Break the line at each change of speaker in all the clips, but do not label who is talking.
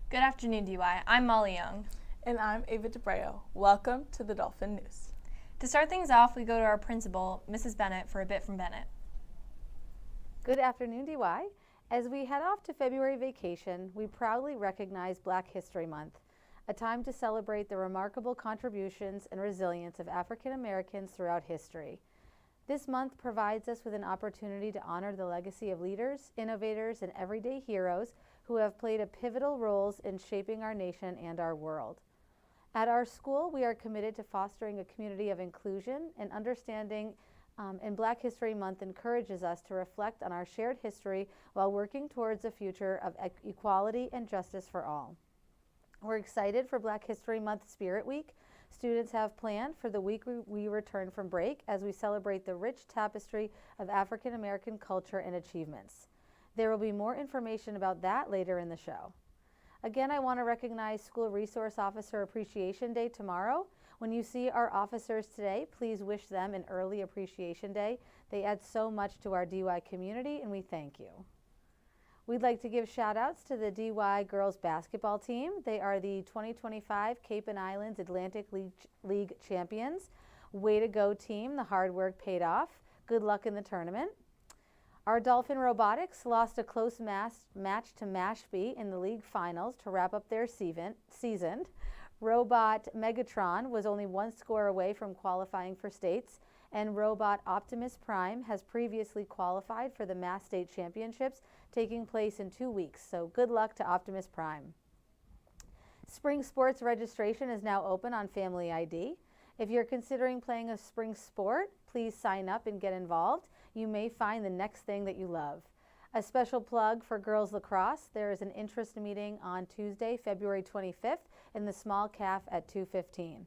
Good afternoon, DY. I'm Molly Young.
And I'm Ava DeBreo. Welcome to the Dolphin News.
To start things off, we go to our principal, Mrs. Bennett, for a bit from Bennett.
Good afternoon, DY. As we head off to February vacation, we proudly recognize Black History Month, a time to celebrate the remarkable contributions and resilience of African Americans throughout history. This month provides us with an opportunity to honor the legacy of leaders, innovators, and everyday heroes who have played a pivotal roles in shaping our nation and our world. At our school, we are committed to fostering a community of inclusion and understanding, and Black History Month encourages us to reflect on our shared history while working towards a future of equality and justice for all. We're excited for Black History Month Spirit Week. Students have planned for the week we return from break as we celebrate the rich tapestry of African American culture and achievements. There will be more information about that later in the show. Again, I want to recognize School Resource Officer Appreciation Day tomorrow. When you see our officers today, please wish them an early Appreciation Day. They add so much to our DY community, and we thank you. We'd like to give shout outs to the DY girls basketball team. They are the 2025 Cape and Islands Atlantic League champions. Way to go, team. The hard work paid off. Good luck in the tournament. Our Dolphin Robotics lost a close match to Mashpee in the league finals to wrap up their season. Robot Megatron was only one score away from qualifying for states, and Robot Optimus Prime has previously qualified for the Mass State Championships taking place in 2 weeks, so good luck to Optimus Prime. Spring sports registration is now open on Family ID. If you're considering playing a spring sport, please sign up and get involved. You may find the next thing that you love. A special plug for girls lacrosse. There is an interest meeting on Tuesday, February 25th in the small caf at 2:15.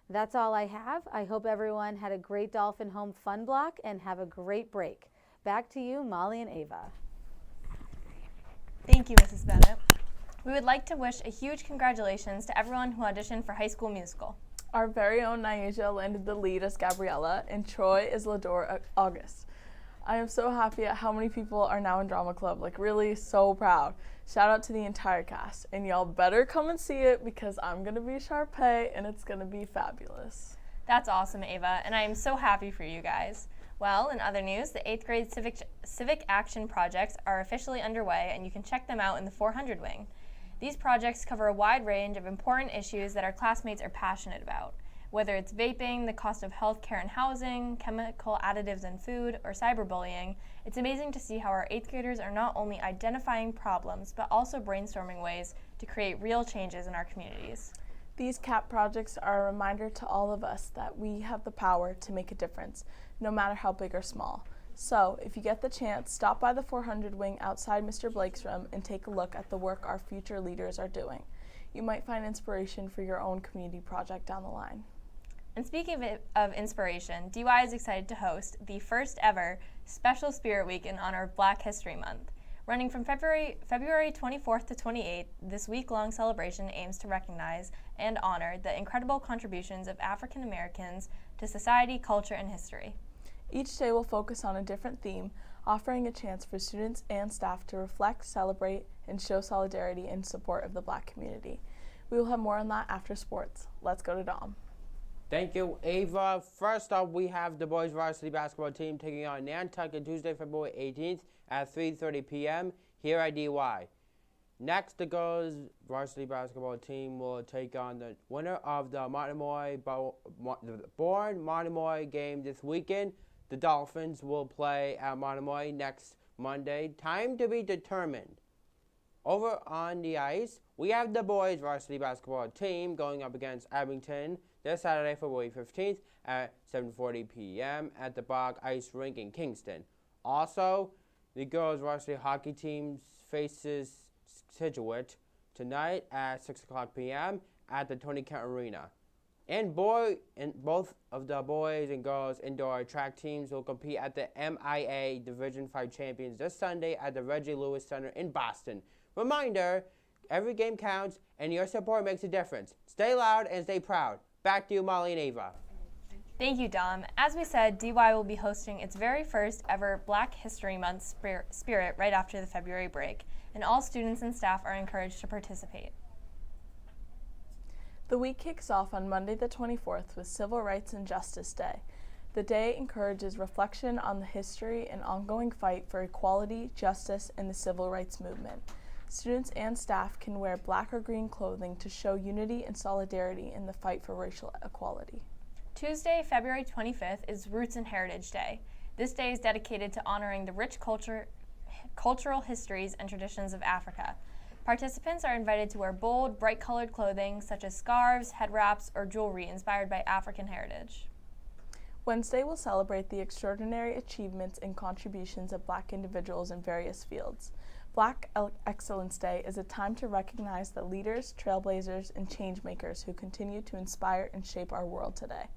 That's all I have. I hope everyone had a great Dolphin Home Fun Block and have a great break. Back to you, Molly and Ava.
Thank you, Mrs. Bennett. We would like to wish a huge congratulations to everyone who auditioned for High School Musical.
Our very own Nyesha landed the lead as Gabriella, and Troy is Lador August. I am so happy at how many people are now in Drama Club, really so proud. Shout out to the entire cast, and y'all better come and see it because I'm going to be Sharpay, and it's going to be fabulous.
That's awesome, Ava, and I am so happy for you guys. Well, in other news, the 8th grade civic action projects are officially underway, and you can check them out in the 400 wing. These projects cover a wide range of important issues that our classmates are passionate about. Whether it's vaping, the cost of health care and housing, chemical additives in food, or cyberbullying, it's amazing to see how our 8th graders are not only identifying problems, but also brainstorming ways to create real changes in our communities.
These CAP projects are a reminder to all of us that we have the power to make a difference, no matter how big or small. So, if you get the chance, stop by the 400 wing outside Mr. Blake's room and take a look at the work our future leaders are doing. You might find inspiration for your own community project down the line.
And speaking of inspiration, DY is excited to host the first ever Special Spirit Week in honor of Black History Month. Running from February 24th to 28th, this week-long celebration aims to recognize and honor the incredible contributions of African Americans to society, culture, and history.
Each day will focus on a different theme, offering a chance for students and staff to reflect, celebrate, and show solidarity in support of the Black community. We will have more on that after sports. Let's go to Dom.
Thank you, Ava. First up, we have the boys varsity basketball team taking on Nantucket Tuesday, February 18th at 3:30 p.m. here at DY. Next, the girls varsity basketball team will take on the winner of the Bourne Monomoy game this weekend. The Dolphins will play at Monomoy next Monday. Time to be determined. Over on the ice, we have the boys varsity basketball team going up against Abington this Saturday, February 15th at 7:40 p.m. at the Bog Ice Rink in Kingston. Also, the girls varsity hockey team faces Scituate tonight at 6 o'clock p.m. at the Tony Kent Arena. And both of the boys and girls indoor track teams will compete at the MIA Division 5 Champions this Sunday at the Reggie Lewis Center in Boston. Reminder, every game counts and your support makes a difference. Stay loud and stay proud. Back to you, Molly and Ava.
Thank you, Dom. As we said, DY will be hosting its very first ever Black History Month spirit right after the February break, and all students and staff are encouraged to participate.
The week kicks off on Monday the 24th with Civil Rights and Justice Day. The day encourages reflection on the history and ongoing fight for equality, justice, and the civil rights movement. Students and staff can wear black or green clothing to show unity and solidarity in the fight for racial equality.
Tuesday, February 25th is Roots and Heritage Day. This day is dedicated to honoring the rich cultural histories and traditions of Africa. Participants are invited to wear bold, bright-colored clothing such as scarves, head wraps, or jewelry inspired by African heritage.
Wednesday will celebrate the extraordinary achievements and contributions of Black individuals in various fields. Black Excellence Day is a time to recognize the leaders, trailblazers, and changemakers who continue to inspire and shape our world today.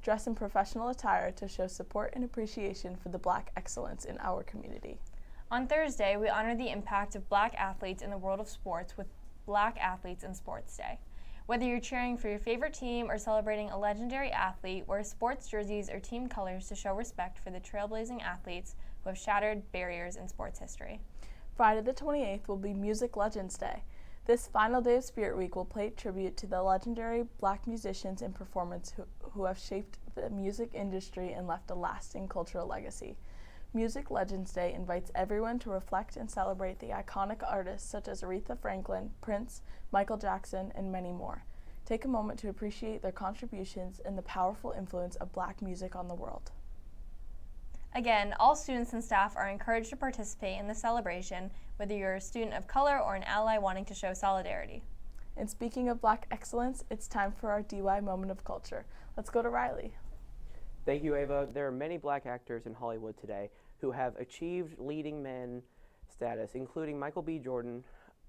Dress in professional attire to show support and appreciation for the Black excellence in our community.
On Thursday, we honor the impact of Black athletes in the world of sports with Black Athletes in Sports Day. Whether you're cheering for your favorite team or celebrating a legendary athlete, wear sports jerseys or team colors to show respect for the trailblazing athletes who have shattered barriers in sports history.
Friday the 28th will be Music Legends Day. This final day of Spirit Week will pay tribute to the legendary Black musicians and performers who have shaped the music industry and left a lasting cultural legacy. Music Legends Day invites everyone to reflect and celebrate the iconic artists such as Aretha Franklin, Prince, Michael Jackson, and many more. Take a moment to appreciate their contributions and the powerful influence of Black music on the world.
Again, all students and staff are encouraged to participate in the celebration, whether you're a student of color or an ally wanting to show solidarity.
And speaking of Black excellence, it's time for our DY Moment of Culture. Let's go to Riley.
Thank you, Ava. There are many Black actors in Hollywood today who have achieved leading men status, including Michael B. Jordan,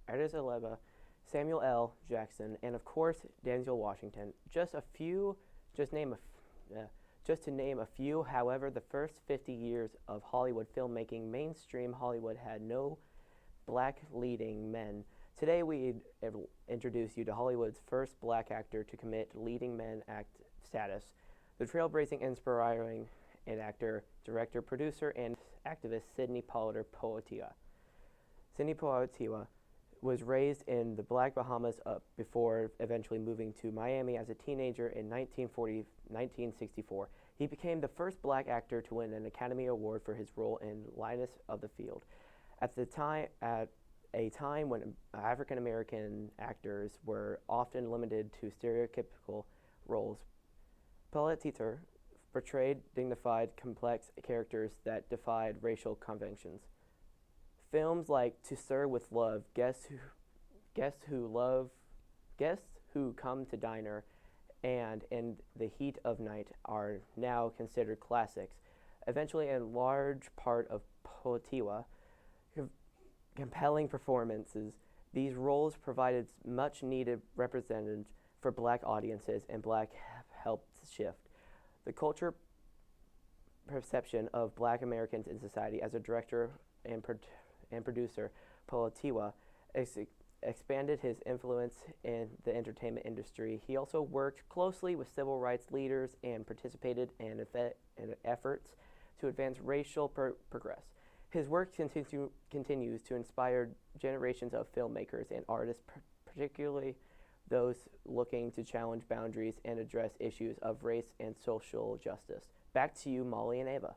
Idris Elba, Samuel L. Jackson, and of course, Denzel Washington. Just to name a few, however, the first 50 years of Hollywood filmmaking, mainstream Hollywood had no Black leading men. Today we introduce you to Hollywood's first Black actor to commit leading men act status, the trailblazing, inspiring and actor, director, producer, and activist Sidney Poitier Poitier. Sidney Poitier was raised in the Black Bahamas before eventually moving to Miami as a teenager in 1964. He became the first Black actor to win an Academy Award for his role in Linus of the Field. At a time when African American actors were often limited to stereotypical roles, Poitier portrayed dignified, complex characters that defied racial conventions. Films like To Serve with Love, Guess Who Come to Diner, and In the Heat of Night are now considered classics. Eventually, in large part of Poitier, compelling performances, these roles provided much needed representation for Black audiences, and Black helped shift the culture perception of Black Americans in society. As a director and producer, Poitier expanded his influence in the entertainment industry. He also worked closely with civil rights leaders and participated in efforts to advance racial progress. His work continues to inspire generations of filmmakers and artists, particularly those looking to challenge boundaries and address issues of race and social justice. Back to you, Molly and Ava.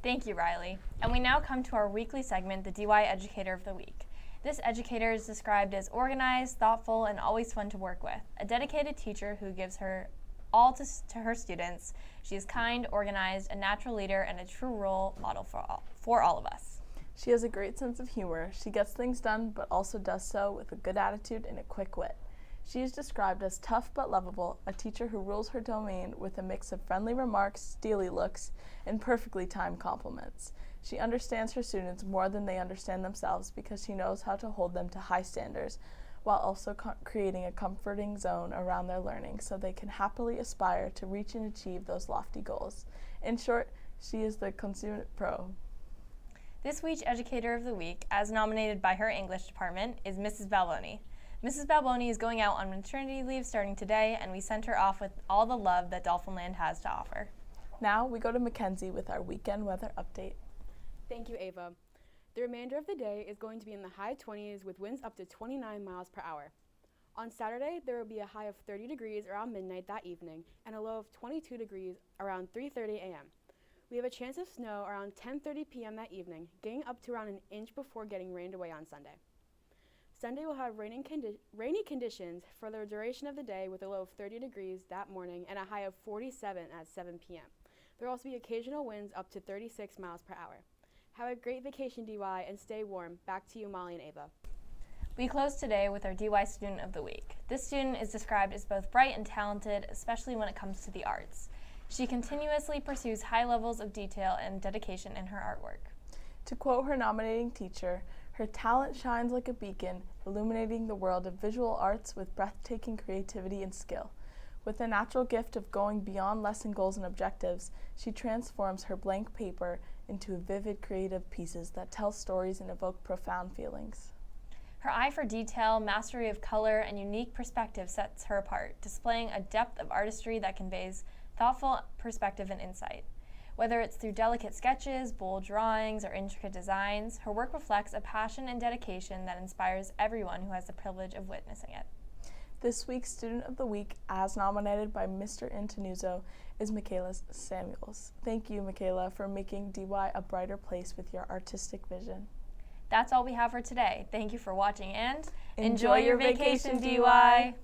Thank you, Riley. And we now come to our weekly segment, the DY Educator of the Week. This educator is described as organized, thoughtful, and always fun to work with. A dedicated teacher who gives her all to her students. She is kind, organized, a natural leader, and a true role model for all of us.
She has a great sense of humor. She gets things done, but also does so with a good attitude and a quick wit. She is described as tough but lovable, a teacher who rules her domain with a mix of friendly remarks, steely looks, and perfectly timed compliments. She understands her students more than they understand themselves because she knows how to hold them to high standards while also creating a comforting zone around their learning so they can happily aspire to reach and achieve those lofty goals. In short, she is the consummate pro.
This week's Educator of the Week, as nominated by her English department, is Mrs. Balboni. Mrs. Balboni is going out on maternity leave starting today, and we sent her off with all the love that Dolphinland has to offer.
Now we go to Mackenzie with our weekend weather update.
Thank you, Ava. The remainder of the day is going to be in the high 20s with winds up to 29 miles per hour. On Saturday, there will be a high of 30 degrees around midnight that evening and a low of 22 degrees around 3:30 a.m. We have a chance of snow around 10:30 p.m. that evening, getting up to around an inch before getting rained away on Sunday. Sunday will have rainy conditions for the duration of the day with a low of 30 degrees that morning and a high of 47 at 7 p.m. There will also be occasional winds up to 36 miles per hour. Have a great vacation, DY, and stay warm. Back to you, Molly and Ava.
We close today with our DY Student of the Week. This student is described as both bright and talented, especially when it comes to the arts. She continuously pursues high levels of detail and dedication in her artwork.
To quote her nominating teacher, her talent shines like a beacon, illuminating the world of visual arts with breathtaking creativity and skill. With a natural gift of going beyond lesson goals and objectives, she transforms her blank paper into vivid creative pieces that tell stories and evoke profound feelings.
Her eye for detail, mastery of color, and unique perspective sets her apart, displaying a depth of artistry that conveys thoughtful perspective and insight. Whether it's through delicate sketches, bold drawings, or intricate designs, her work reflects a passion and dedication that inspires everyone who has the privilege of witnessing it.
This week's Student of the Week, as nominated by Mr. Antonuzzo, is Michaela Samuels. Thank you, Michaela, for making DY a brighter place with your artistic vision.
That's all we have for today. Thank you for watching and
Enjoy your vacation, DY!